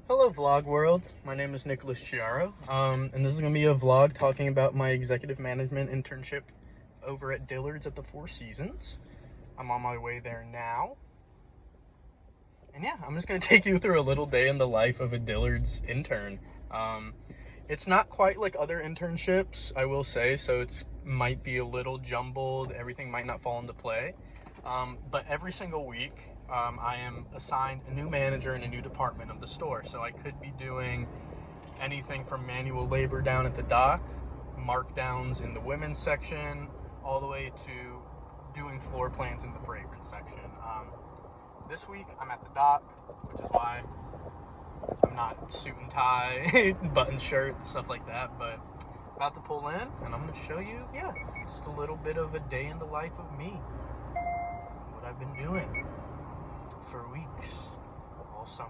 Hello vlog world, my name is Nicholas Chiaro, and this is going to be a vlog talking about my executive management internship over at Dillards at the Four Seasons. I'm on my way there now, and yeah, I'm just going to take you through a little day in the life of a Dillards intern. It's not quite like other internships, I will say, so it might be a little jumbled, everything might not fall into play. But every single week, I am assigned a new manager in a new department of the store. So I could be doing anything from manual labor down at the dock, markdowns in the women's section, all the way to doing floor plans in the fragrance section. This week, I'm at the dock, which is why I'm not suit and tie, button shirt, stuff like that, but about to pull in, and I'm going to show you, just a little bit of a day in the life of me. What I've been doing for weeks, all summer.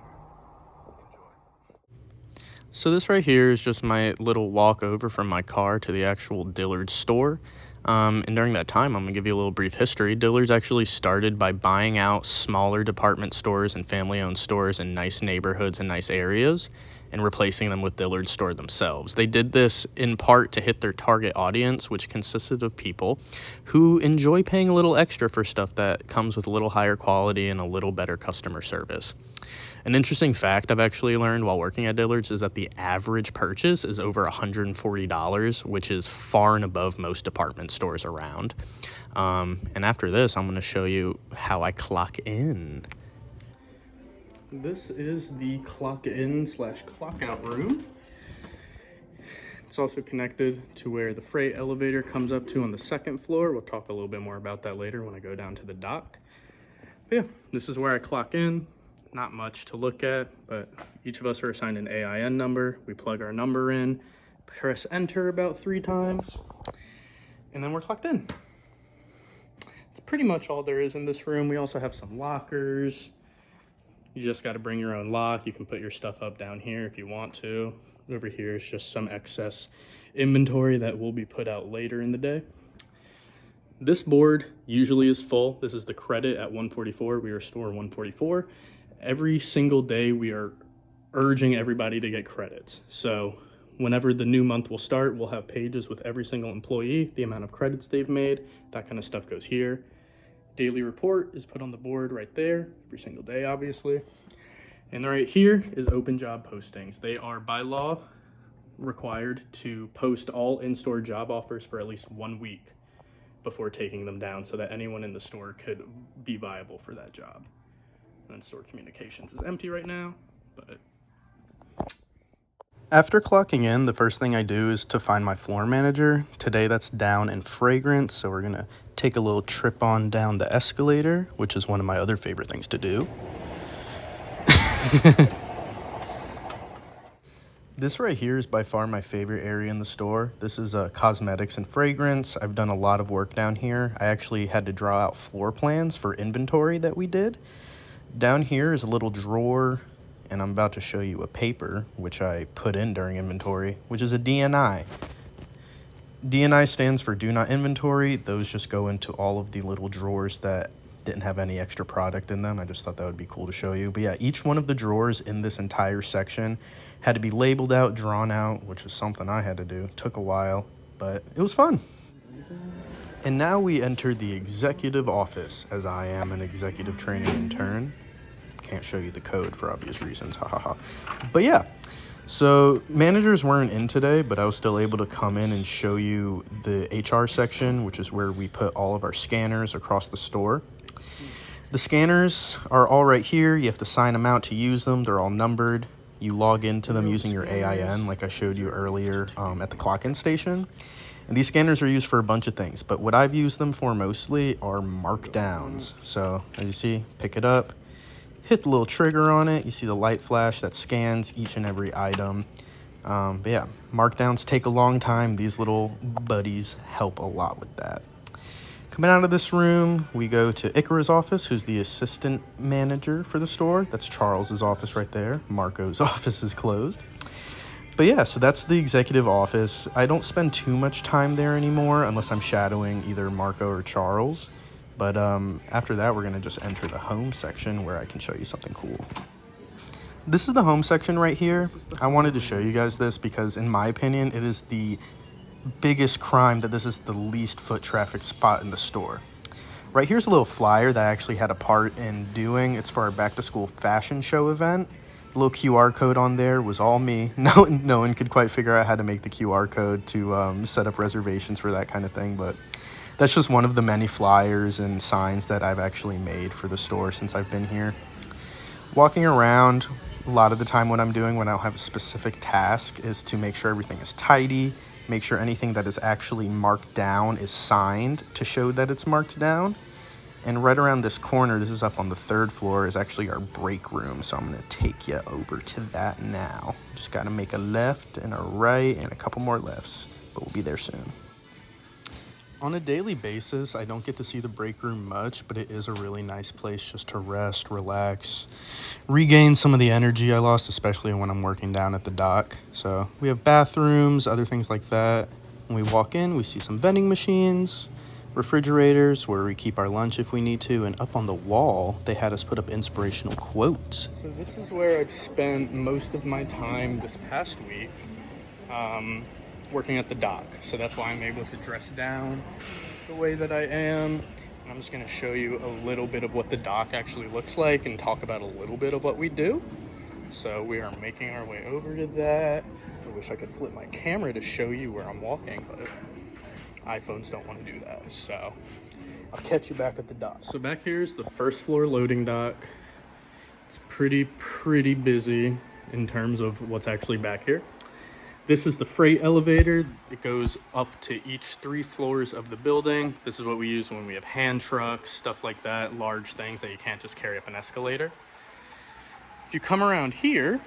Enjoy. So this right here is just my little walk over from my car to the actual Dillard's store. And during that time, I'm going to give you a little brief history. Dillard's actually started by buying out smaller department stores and family-owned stores in nice neighborhoods and nice areas and replacing them with Dillard's store themselves. They did this in part to hit their target audience, which consisted of people who enjoy paying a little extra for stuff that comes with a little higher quality and a little better customer service. An interesting fact I've actually learned while working at Dillard's is that the average purchase is over $140, which is far and above most department stores around. And after this, I'm going to show you how I clock in. This is the clock in / clock out room. It's also connected to where the freight elevator comes up to on the second floor. We'll talk a little bit more about that later when I go down to the dock. But yeah, this is where I clock in. Not much to look at, but each of us are assigned an AIN number. We plug our number in, press enter about 3 times, and then we're clocked in. It's pretty much all there is in this room. We also have some lockers. You just got to bring your own lock. You can put your stuff up down here if you want to. Over here is just some excess inventory that will be put out later in the day. This board usually is full. This is the credit at 144. We are store 144. Every single day we are urging everybody to get credits. So whenever the new month will start, we'll have pages with every single employee, the amount of credits they've made, that kind of stuff goes here. Daily report is put on the board right there, every single day, obviously. And right here is open job postings. They are by law required to post all in-store job offers for at least 1 week before taking them down so that anyone in the store could be viable for that job. And store communications is empty right now, but after clocking in, the first thing I do is to find my floor manager. Today that's down in fragrance, so we're gonna take a little trip on down the escalator, which is one of my other favorite things to do. This right here is by far my favorite area in the store. This is cosmetics and fragrance. I've done a lot of work down here. I actually had to draw out floor plans for inventory that we did. Down here is a little drawer, and I'm about to show you a paper, which I put in during inventory, which is a DNI. DNI stands for Do Not Inventory. Those just go into all of the little drawers that didn't have any extra product in them. I just thought that would be cool to show you. But yeah, each one of the drawers in this entire section had to be labeled out, drawn out, which is something I had to do. It took a while, but it was fun. And now we enter the executive office, as I am an executive training intern. Can't show you the code for obvious reasons, But yeah, so managers weren't in today, but I was still able to come in and show you the HR section, which is where we put all of our scanners across the store. The scanners are all right here. You have to sign them out to use them. They're all numbered. You log into them using your AIN, like I showed you earlier at the clock-in station. And these scanners are used for a bunch of things, but what I've used them for mostly are markdowns. So as you see, pick it up, hit the little trigger on it. You see the light flash that scans each and every item. But yeah, markdowns take a long time. These little buddies help a lot with that. Coming out of this room, we go to Ikara's office, who's the assistant manager for the store. That's Charles's office right there. Marco's office is closed. But yeah, so that's the executive office. I don't spend too much time there anymore unless I'm shadowing either Marco or Charles. But after that, we're going to just enter the home section where I can show you something cool. This is the home section right here. I wanted to show you guys this because in my opinion, it is the biggest crime that this is the least foot traffic spot in the store. Right here's a little flyer that I actually had a part in doing. It's for our back to school fashion show event. The little QR code on there was all me. No one could quite figure out how to make the QR code to set up reservations for that kind of thing, but that's just one of the many flyers and signs that I've actually made for the store since I've been here. Walking around, a lot of the time what I'm doing when I don't have a specific task is to make sure everything is tidy, make sure anything that is actually marked down is signed to show that it's marked down. And right around this corner, this is up on the 3rd floor, is actually our break room. So I'm gonna take you over to that now. Just gotta make a left and a right and a couple more lefts, but we'll be there soon. On a daily basis, I don't get to see the break room much, but it is a really nice place just to rest, relax, regain some of the energy I lost, especially when I'm working down at the dock. So we have bathrooms, other things like that. When we walk in, we see some vending machines, refrigerators where we keep our lunch if we need to, and up on the wall, they had us put up inspirational quotes. So this is where I've spent most of my time this past week. Working at the dock, so that's why I'm able to dress down the way that I am. And I'm just going to show you a little bit of what the dock actually looks like and talk about a little bit of what we do. So we are making our way over to that. I wish I could flip my camera to show you where I'm walking, but iPhones don't want to do that, so I'll catch you back at the dock. So back here is the 1st floor loading dock. It's pretty busy in terms of what's actually back here. This is the freight elevator. It goes up to each 3 floors of the building. This is what we use when we have hand trucks, stuff like that, large things that you can't just carry up an escalator. If you come around here,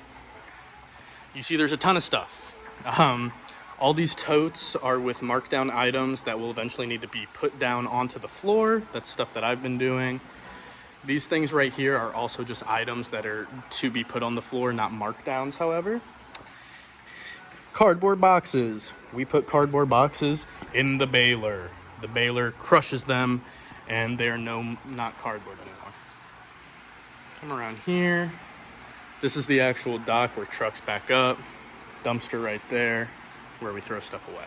you see there's a ton of stuff. All these totes are with markdown items that will eventually need to be put down onto the floor. That's stuff that I've been doing. These things right here are also just items that are to be put on the floor, not markdowns, however. Cardboard boxes. We put cardboard boxes in the baler. The baler crushes them and they're not cardboard anymore. Come around here. This is the actual dock where trucks back up. Dumpster right there where we throw stuff away.